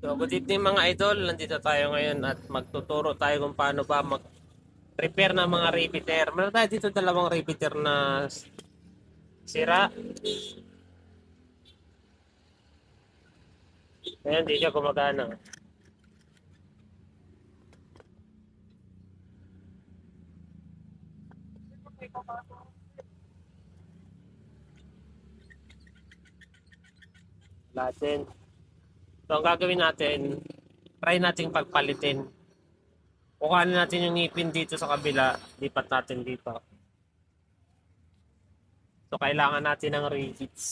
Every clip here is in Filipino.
So, good evening mga idol. Nandito tayo ngayon at magtuturo tayo kung paano ba mag-repair ng mga repeater. Meron tayo dito dalawang repeater na sira. Ayan, di siya gumagana. Natin. So, ang gagawin natin, try nating pagpalitin. Kukuhanin natin yung ngipin dito sa kabila, lipat natin dito. So, kailangan natin ng rivets.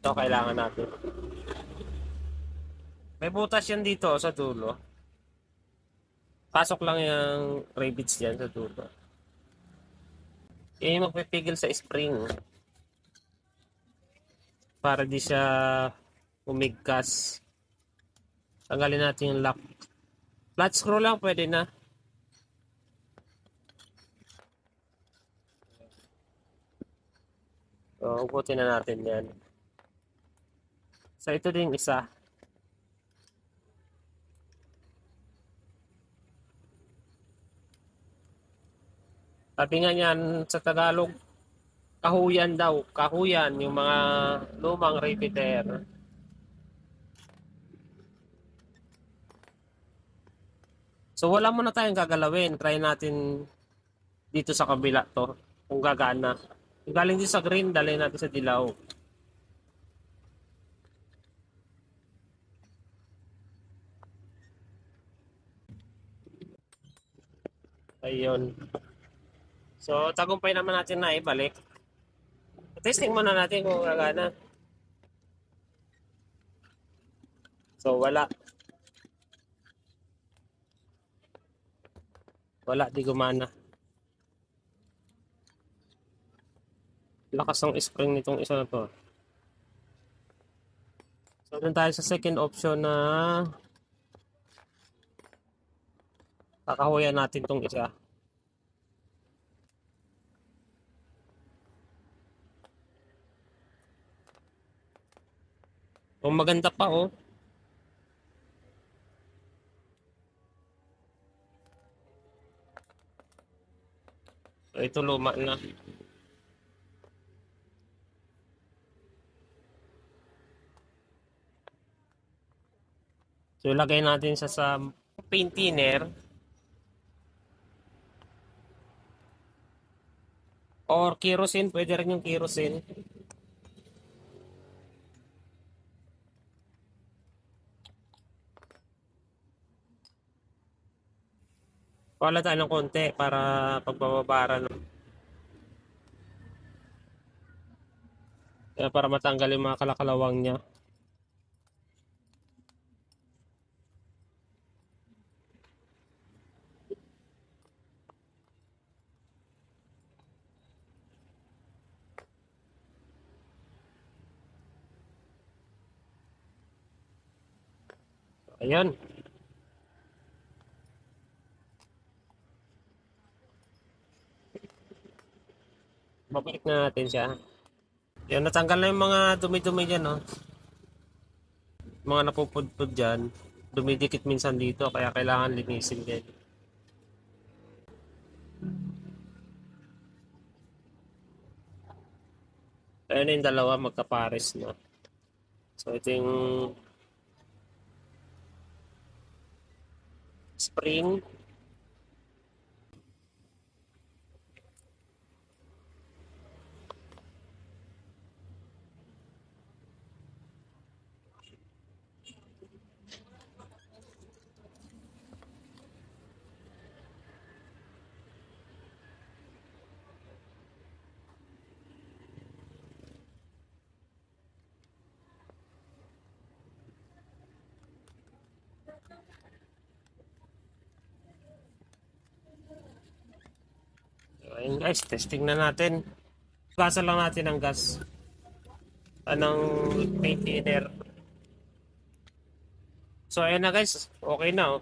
So, kailangan natin. May butas yan dito sa dulo. Pasok lang yung rivets dyan sa dulo. Yan yung magpipigil sa spring. Para di siya umigkas. Tanggalin natin yung lock. Flat screw lang pwede na. So, uputin na natin yan. So, ito din isa. Sabi nga niyan sa Tagalog, kahuyan daw. Kahuyan, yung mga lumang repeater. So, wala muna tayong gagalawin. Try natin dito sa kabila to. Kung gagana. Kung galing dito sa green, dalhin natin sa dilaw. Ayun. So, tagumpay naman natin na ibalik. Testing muna natin kung gagana. So, wala. Wala, di gumana. Lakas ng spring nitong isa na to. So, dun tayo sa second option na kakahuyan natin tong isa. Kung maganda pa, oh. So, ito luma na. So, ilagay natin siya sa paint thinner. Or kerosene, pwede rin yung kerosene. Wala tayo ng konti para pagbababara. Para matanggal yung mga kalakalawang niya. Ayan. Babalik na natin siya. Yan, natanggal na yung mga dumi-dumi dyan, no? Mga napupudpud dyan. Dumidikit minsan dito, kaya kailangan linisin din. Ayan na yung dalawa, magkapares na. So, ito yung spring. Ayun guys, testing na natin. Gasan lang natin ang gas. Anong paint thinner. So ayun na guys, okay na oh.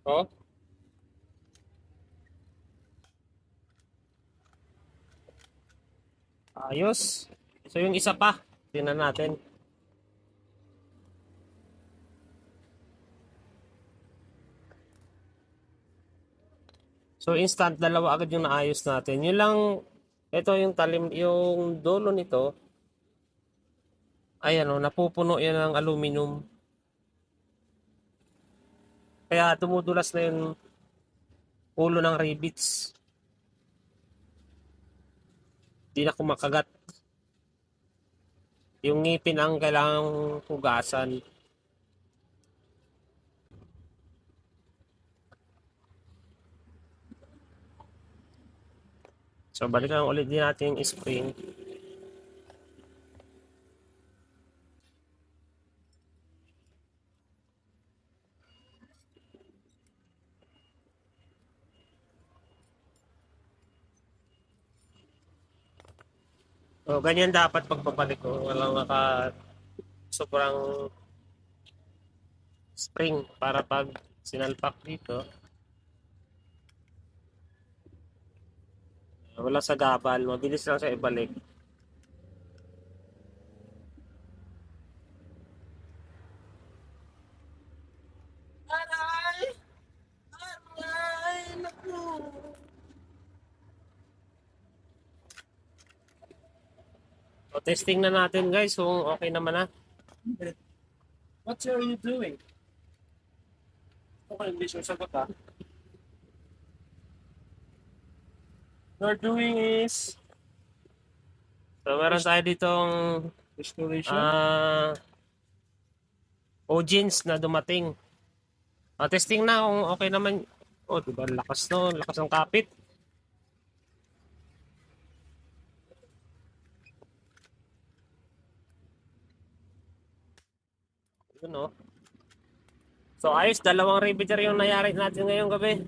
Oh. Ayos. So yung isa pa, tingnan natin. So instant, dalawa agad yung naayos natin. Yun lang, ito yung talim, yung dulo nito, ay ano, napupuno yan ng aluminum. Kaya tumudulas na yung ulo ng rivets. Di na kumakagat. Yung ngipin ang kailangang hugasan. So balikan ulit din natin yung spring. So ganyan dapat pagpapalik ko. Walang sobrang spring para pag sinalpak dito, wala sa gabal, mabilis lang siya ibalik. Aray! Aray! Naku! So, testing na natin guys kung okay naman na. What are you doing? Okay, hindi siya sagot ha. You're doing is So meron tayo ditong restoration. O-jeans na dumating. Testing na kung okay naman. Oh, diba lakas no, lakas ng kapit. Yun no. So ayos, dalawang riveter yung nangyari natin ngayong gabi.